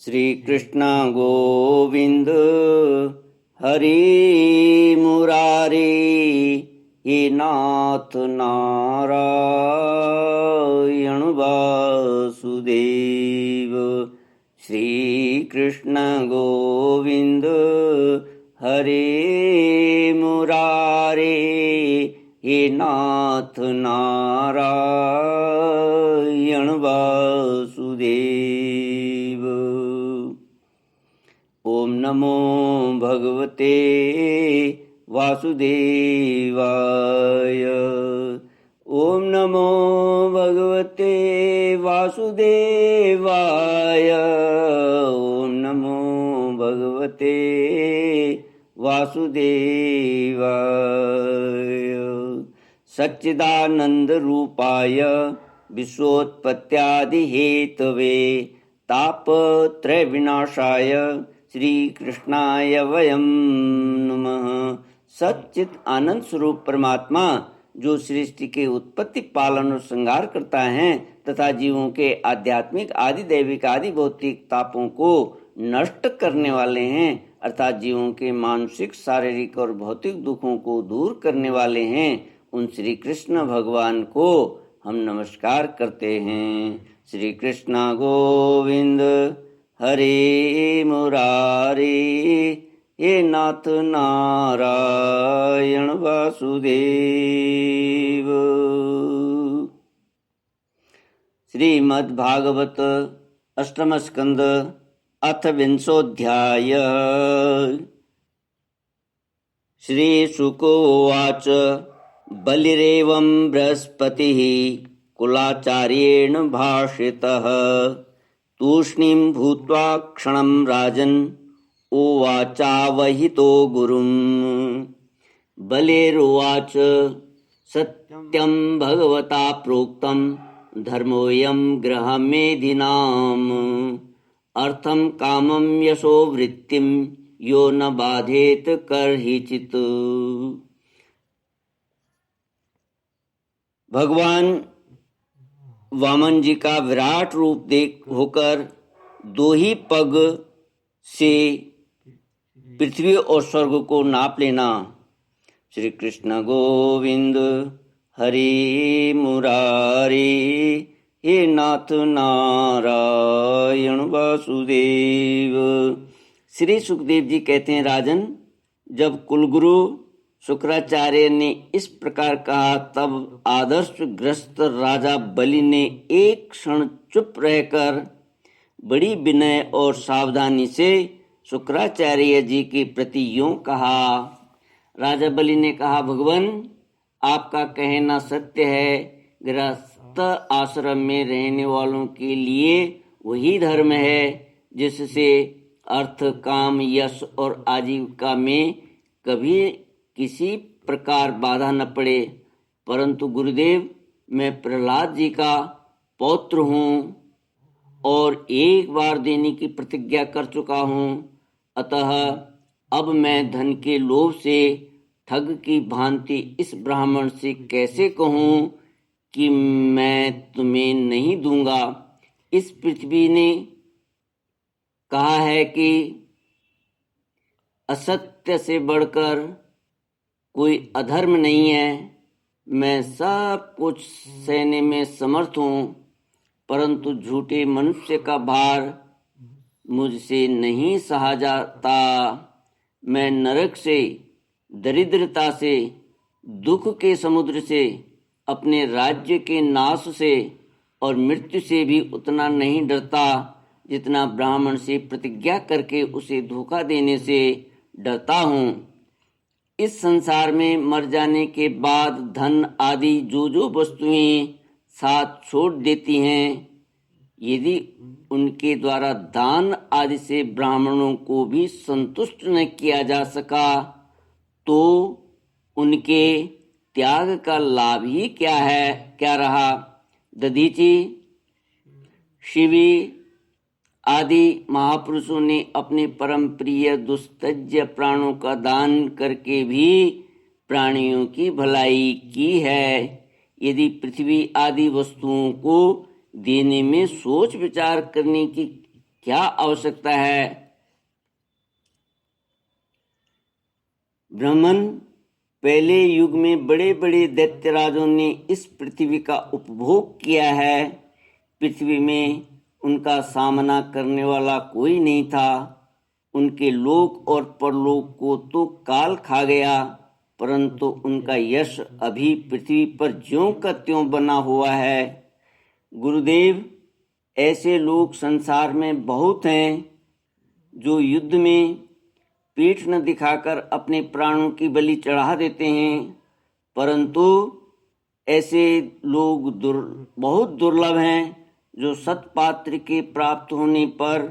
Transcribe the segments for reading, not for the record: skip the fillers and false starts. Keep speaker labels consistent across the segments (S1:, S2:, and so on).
S1: श्री कृष्ण गोविंद हरि मुरारी, हे नाथ नारायण वासुदेव। श्री कृष्ण गोविंद हरि मुरारी, हे नाथ नारायण वासुदेव। ओम नमो भगवते वासुदेवाय। ओम नमो भगवते वासुदेवाय। ओम नमो भगवते वासुदेवाय। सच्चिदानंद रूपाय विश्वोत्पत्त्यादि हेतवे तापत्रय विनाशाय श्री कृष्णाय वयम नमः। सच्चित आनंद स्वरूप परमात्मा जो सृष्टि के उत्पत्ति पालन और संहार करता है तथा जीवों के आध्यात्मिक आदि दैविक आदि भौतिक तापों को नष्ट करने वाले हैं, अर्थात जीवों के मानसिक शारीरिक और भौतिक दुखों को दूर करने वाले हैं, उन श्री कृष्ण भगवान को हम नमस्कार करते हैं। श्री कृष्ण गोविंद हरे मुरारी, हे नाथ नारायण वासुदेव। श्रीमद्भागवत अष्टम स्कंद अथ विंशोऽध्याय। श्रीशुकोवाच बलिरेवं बृहस्पतिः कुलाचार्येण भाषितः। तूष्णीं भूत्वा क्षणं राजन् उवाचावहितो गुरुम्। बलिरुवाच सत्यं भगवता प्रोक्तं धर्मोऽयं गृहमेधिनाम्। अर्थं कामं यशो वृत्तिं यो न बाधेत कर्हिचित्। भगवान वामन जी का विराट रूप देख होकर दो ही पग से पृथ्वी और स्वर्ग को नाप लेना। श्री कृष्ण गोविंद हरि मुरारी, हे नाथ नारायण वासुदेव। श्री सुखदेव जी कहते हैं, राजन, जब कुलगुरु शुक्राचार्य ने इस प्रकार कहा तब आदर्शग्रस्त राजा बलि ने एक क्षण चुप रहकर बड़ी विनय और सावधानी से शुक्राचार्य जी के प्रति यूं कहा। राजा बलि ने कहा, भगवान, आपका कहना सत्य है। गृहस्थ आश्रम में रहने वालों के लिए वही धर्म है जिससे अर्थ काम यश और आजीविका में कभी किसी प्रकार बाधा न पड़े। परंतु गुरुदेव, मैं प्रहलाद जी का पौत्र हूँ और एक बार देने की प्रतिज्ञा कर चुका हूँ। अतः अब मैं धन के लोभ से ठग की भांति इस ब्राह्मण से कैसे कहूँ कि मैं तुम्हें नहीं दूंगा। इस पृथ्वी ने कहा है कि असत्य से बढ़कर कोई अधर्म नहीं है। मैं सब कुछ सहने में समर्थ हूँ, परंतु झूठे मनुष्य का भार मुझसे नहीं सहा जाता। मैं नरक से, दरिद्रता से, दुख के समुद्र से, अपने राज्य के नाश से और मृत्यु से भी उतना नहीं डरता जितना ब्राह्मण से प्रतिज्ञा करके उसे धोखा देने से डरता हूँ। इस संसार में मर जाने के बाद धन आदि जो वस्तुएं साथ छोड़ देती हैं, यदि उनके द्वारा दान आदि से ब्राह्मणों को भी संतुष्ट न किया जा सका तो उनके त्याग का लाभ ही क्या रहा। दधीचि, शिवी आदि महापुरुषों ने अपने परम प्रिय दुस्तज्य प्राणों का दान करके भी प्राणियों की भलाई की है। यदि पृथ्वी आदि वस्तुओं को देने में सोच विचार करने की क्या आवश्यकता है? ब्राह्मण, पहले युग में बड़े बड़े दैत्यराजों ने इस पृथ्वी का उपभोग किया है। पृथ्वी में उनका सामना करने वाला कोई नहीं था। उनके लोक और परलोक को तो काल खा गया, परंतु उनका यश अभी पृथ्वी पर ज्यों का त्यों बना हुआ है। गुरुदेव, ऐसे लोग संसार में बहुत हैं जो युद्ध में पीठ न दिखाकर अपने प्राणों की बलि चढ़ा देते हैं, परंतु ऐसे लोग बहुत दुर्लभ हैं जो सत्पात्र के प्राप्त होने पर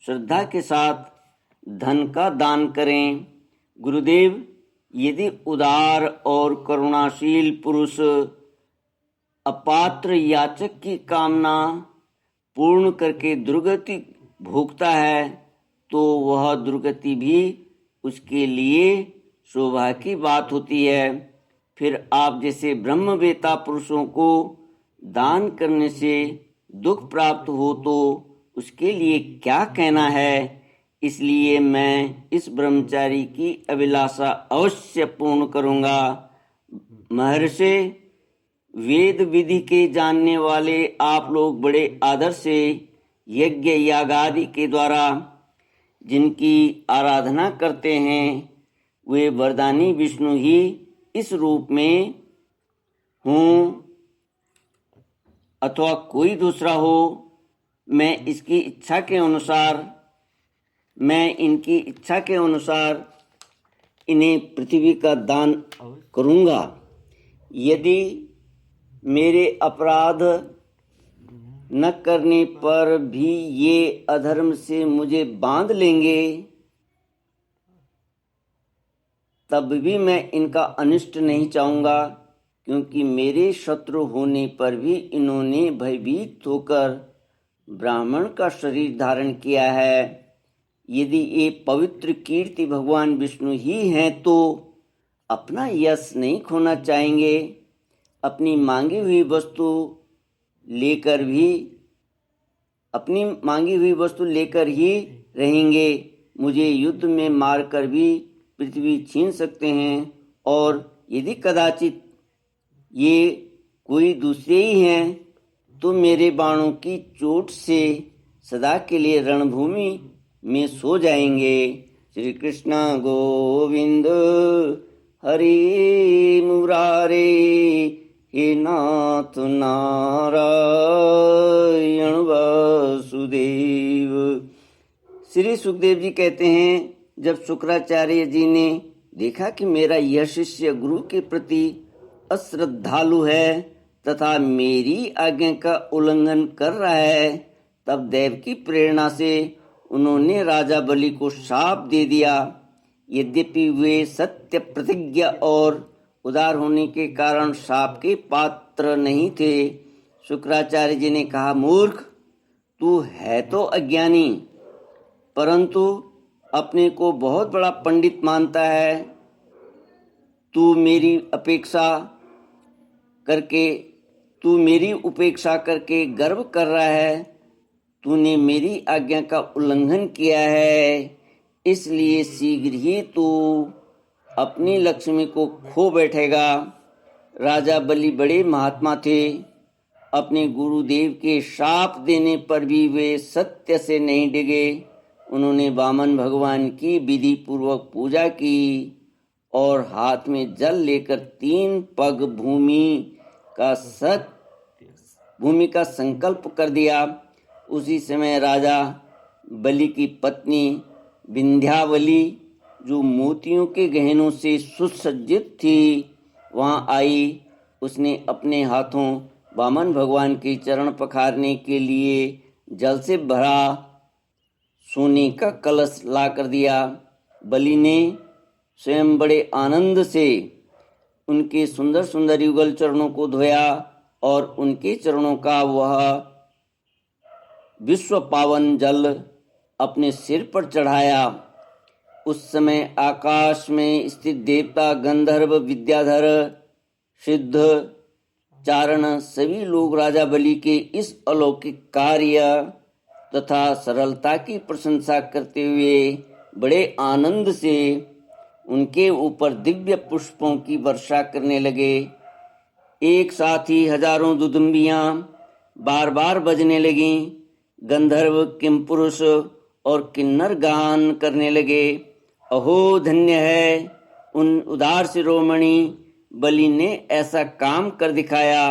S1: श्रद्धा के साथ धन का दान करें। गुरुदेव, यदि उदार और करुणाशील पुरुष अपात्र याचक की कामना पूर्ण करके दुर्गति भोगता है, तो वह दुर्गति भी उसके लिए शोभा की बात होती है। फिर आप जैसे ब्रह्मवेता पुरुषों को दान करने से दुख प्राप्त हो तो उसके लिए क्या कहना है? इसलिए मैं इस ब्रह्मचारी की अभिलाषा अवश्य पूर्ण करूंगा। महर्षि, वेद विधि के जानने वाले आप लोग बड़े आदर से यज्ञ यागादि के द्वारा जिनकी आराधना करते हैं, वे वरदानी विष्णु ही इस रूप में हूँ अथवा कोई दूसरा हो, मैं इनकी इच्छा के अनुसार इन्हें पृथ्वी का दान करूँगा। यदि मेरे अपराध न करने पर भी ये अधर्म से मुझे बांध लेंगे, तब भी मैं इनका अनिष्ट नहीं चाहूँगा, क्योंकि मेरे शत्रु होने पर भी इन्होंने भयभीत होकर ब्राह्मण का शरीर धारण किया है। यदि ये पवित्र कीर्ति भगवान विष्णु ही हैं तो अपना यश नहीं खोना चाहेंगे। अपनी मांगी हुई वस्तु लेकर ही रहेंगे। मुझे युद्ध में मारकर भी पृथ्वी छीन सकते हैं, और यदि कदाचित ये कोई दूसरे ही हैं तो मेरे बाणों की चोट से सदा के लिए रणभूमि में सो जाएंगे। श्री कृष्ण गोविंद हरि मुरारे, हे नाथ नारायण वासुदेव। श्री सुखदेव जी कहते हैं, जब शुक्राचार्य जी ने देखा कि मेरा यह शिष्य गुरु के प्रति अश्रद्धालु है तथा मेरी आज्ञा का उल्लंघन कर रहा है, तब देव की प्रेरणा से उन्होंने राजा बलि को शाप दे दिया। यद्यपि वे सत्य प्रतिज्ञा और उदार होने के कारण शाप के पात्र नहीं थे। शुक्राचार्य जी ने कहा, मूर्ख, तू है तो अज्ञानी, परंतु अपने को बहुत बड़ा पंडित मानता है। तू मेरी उपेक्षा करके गर्व कर रहा है। तूने मेरी आज्ञा का उल्लंघन किया है, इसलिए शीघ्र ही तू अपनी लक्ष्मी को खो बैठेगा। राजा बलि बड़े महात्मा थे। अपने गुरुदेव के शाप देने पर भी वे सत्य से नहीं डिगे। उन्होंने वामन भगवान की विधि पूर्वक पूजा की और हाथ में जल लेकर 3 पग भूमि का संकल्प कर दिया। उसी समय राजा बलि की पत्नी विंध्यावली, जो मोतियों के गहनों से सुसज्जित थी, वहां आई। उसने अपने हाथों वामन भगवान के चरण पखारने के लिए जल से भरा सोने का कलश ला कर दिया। बलि ने स्वयं बड़े आनंद से उनके सुंदर सुंदर युगल चरणों को धोया और उनके चरणों का वह विश्व पावन जल अपने सिर पर चढ़ाया। उस समय आकाश में स्थित देवता, गंधर्व, विद्याधर, सिद्ध, चारण सभी लोग राजा बलि के इस अलौकिक कार्य तथा सरलता की प्रशंसा करते हुए बड़े आनंद से उनके ऊपर दिव्य पुष्पों की वर्षा करने लगे। एक साथ ही हजारों दुदुम्बियां बार बार बजने लगीं। गंधर्व, किमपुरुष और किन्नर गान करने लगे। अहो धन्य है उन उदार शिरोमणि बलि ने ऐसा काम कर दिखाया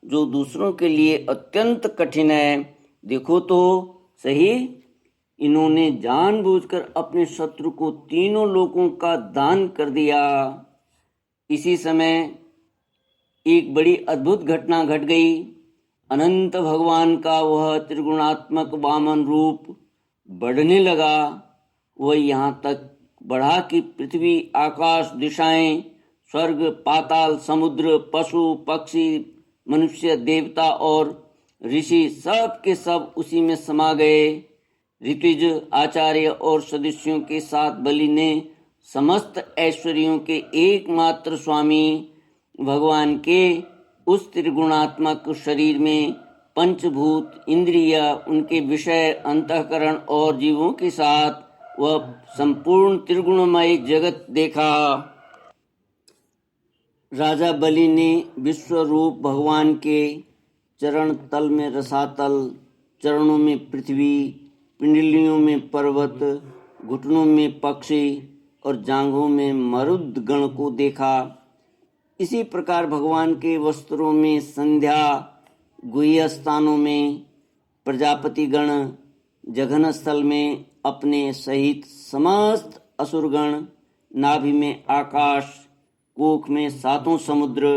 S1: जो दूसरों के लिए अत्यंत कठिन है। देखो तो सही, इन्होंने जानबूझकर अपने शत्रु को तीनों लोकों का दान कर दिया। इसी समय एक बड़ी अद्भुत घटना घट गई। अनंत भगवान का वह त्रिगुणात्मक वामन रूप बढ़ने लगा। वह यहाँ तक बढ़ा कि पृथ्वी, आकाश, दिशाएं, स्वर्ग, पाताल, समुद्र, पशु, पक्षी, मनुष्य, देवता और ऋषि सब के सब उसी में समा गए। ऋत्विज, आचार्य और सदस्यों के साथ बलि ने समस्त ऐश्वर्यों के एकमात्र स्वामी भगवान के उस त्रिगुणात्मक शरीर में पंचभूत, इंद्रिय, उनके विषय, अंतःकरण और जीवों के साथ वह संपूर्ण त्रिगुणमय जगत देखा। राजा बलि ने विश्वरूप भगवान के चरण तल में रसातल, चरणों में पृथ्वी, पिंडलियों में पर्वत, घुटनों में पक्षी और जांघों में मरुद गण को देखा। इसी प्रकार भगवान के वस्त्रों में संध्या, गुह्य स्थानों में प्रजापति गण, जघन स्थल में अपने सहित समस्त असुरगण, नाभि में आकाश, कोख में सातों समुद्र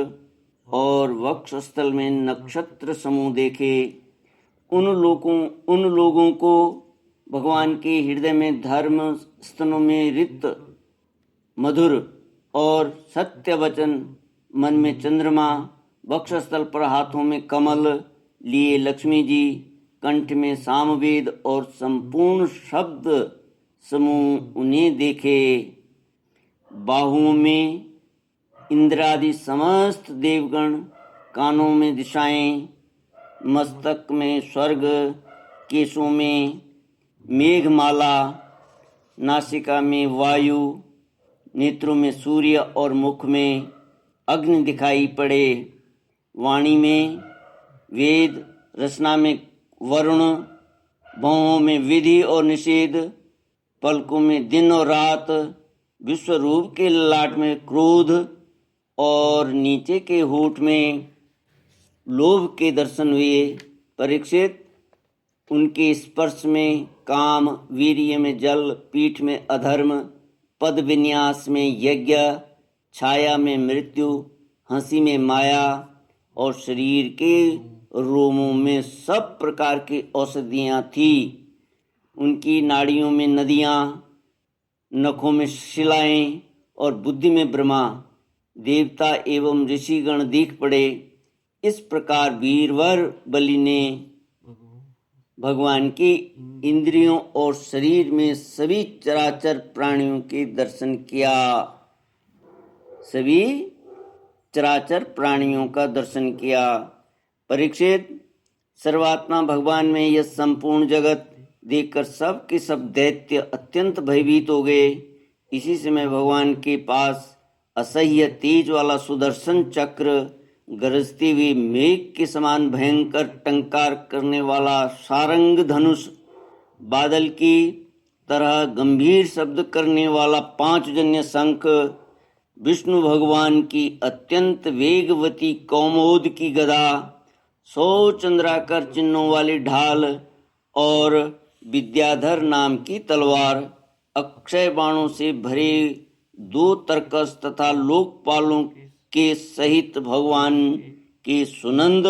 S1: और वक्ष स्थल में नक्षत्र समूह देखे। उन लोगों को भगवान के हृदय में धर्म, स्तनों में रित मधुर और सत्य वचन, मन में चंद्रमा, वक्षस्थल पर हाथों में कमल लिए लक्ष्मी जी, कंठ में सामवेद और संपूर्ण शब्द समूह उन्हें देखे। बाहुओं में इंद्रादि समस्त देवगण, कानों में दिशाएं, मस्तक में स्वर्ग, केशों में मेघमाला, नासिका में वायु, नेत्रों में सूर्य और मुख में अग्नि दिखाई पड़े। वाणी में वेद, रचना में वरुण, भौहों में विधि और निषेध, पलकों में दिन और रात, विश्वरूप के ललाट में क्रोध और नीचे के होठ में लोभ के दर्शन हुए। परीक्षित, उनके स्पर्श में काम, वीर्य में जल, पीठ में अधर्म, पद विन्यास में यज्ञ, छाया में मृत्यु, हंसी में माया और शरीर के रोमों में सब प्रकार की औषधियाँ थी। उनकी नाड़ियों में नदियाँ, नखों में शिलाएं और बुद्धि में ब्रह्मा, देवता एवं ऋषिगण दिख पड़े। इस प्रकार वीरवर बलि ने भगवान की इंद्रियों और शरीर में सभी चराचर प्राणियों के दर्शन किया। सभी चराचर प्राणियों का दर्शन किया। परीक्षित, सर्वात्मा भगवान में यह संपूर्ण जगत देखकर सब के सब दैत्य अत्यंत भयभीत हो गए। इसी समय भगवान के पास असह्य तेज वाला सुदर्शन चक्र, गरजती हुई मेघ के समान भयंकर टंकार करने वाला सारंग धनुष, बादल की तरह गंभीर शब्द करने वाला पांचजन्य शंख, विष्णु भगवान की अत्यंत वेगवती कौमोद की गदा, 100 चंद्राकार चिन्हों वाली ढाल और विद्याधर नाम की तलवार, अक्षय बाणों से भरे 2 तरकस तथा लोकपालों के सहित भगवान के सुनंद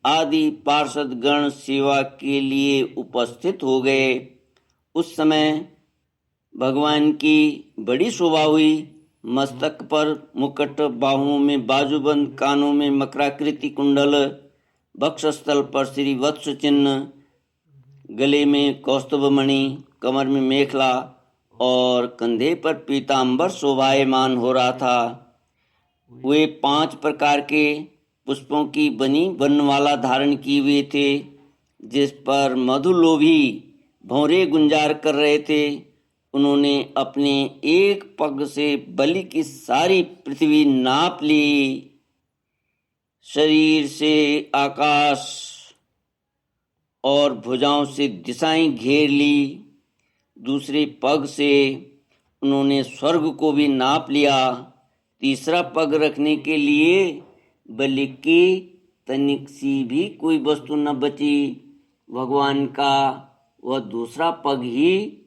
S1: आदि पार्षद गण सेवा के लिए उपस्थित हो गए। उस समय भगवान की बड़ी शोभा हुई। मस्तक पर मुकुट, बाहुओं में बाजूबंद, कानों में मकराकृति कुंडल, वक्षस्थल पर श्री वत्स चिन्ह, गले में कौस्तुभमणि, कमर में मेखला और कंधे पर पीतांबर शोभायमान हो रहा था। वे 5 प्रकार के पुष्पों की बनी वनमाला धारण किए हुए थे। जिस पर मधुलोभी भौरे गुंजार कर रहे थे, उन्होंने अपने एक पग से बलि की सारी पृथ्वी नाप ली। शरीर से आकाश और भुजाओं से दिशाएं घेर ली। दूसरे पग से उन्होंने स्वर्ग को भी नाप लिया। तीसरा पग रखने के लिए बलि की तनिक सी भी कोई वस्तु न बची। भगवान का वह दूसरा पग ही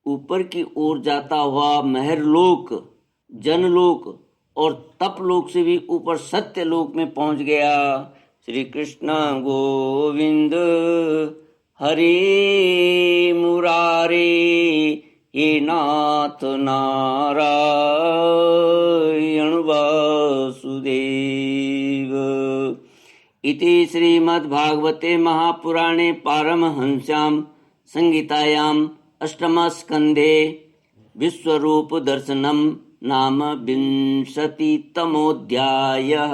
S1: ऊपर की ओर जाता हुआ महरलोक, जनलोक और तपलोक से भी ऊपर सत्यलोक में पहुंच गया। श्री कृष्ण गोविंद हरे मुरारे, हे नाथ नारायण वासुदेव। इति श्रीमद्भागवते महापुराणे पारमहंस्यां संहितायाम् अष्टमस्कन्धे विश्वरूपदर्शनं नाम 20तमोऽध्यायः।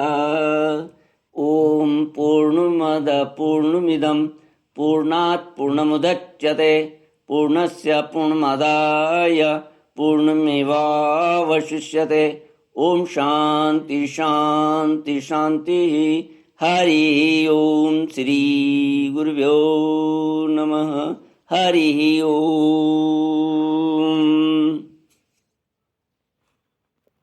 S1: ॐ पूर्णमद पूर्णमिदं पूर्णात् पूर्णमुदच्यते पूर्णस्य पूर्णमादाय पूर्णमेवावशिष्यते। ॐ शान्ति शान्ति शान्तिः। हरि ओम। श्री गुरुभ्यो नमः। हरि ओम।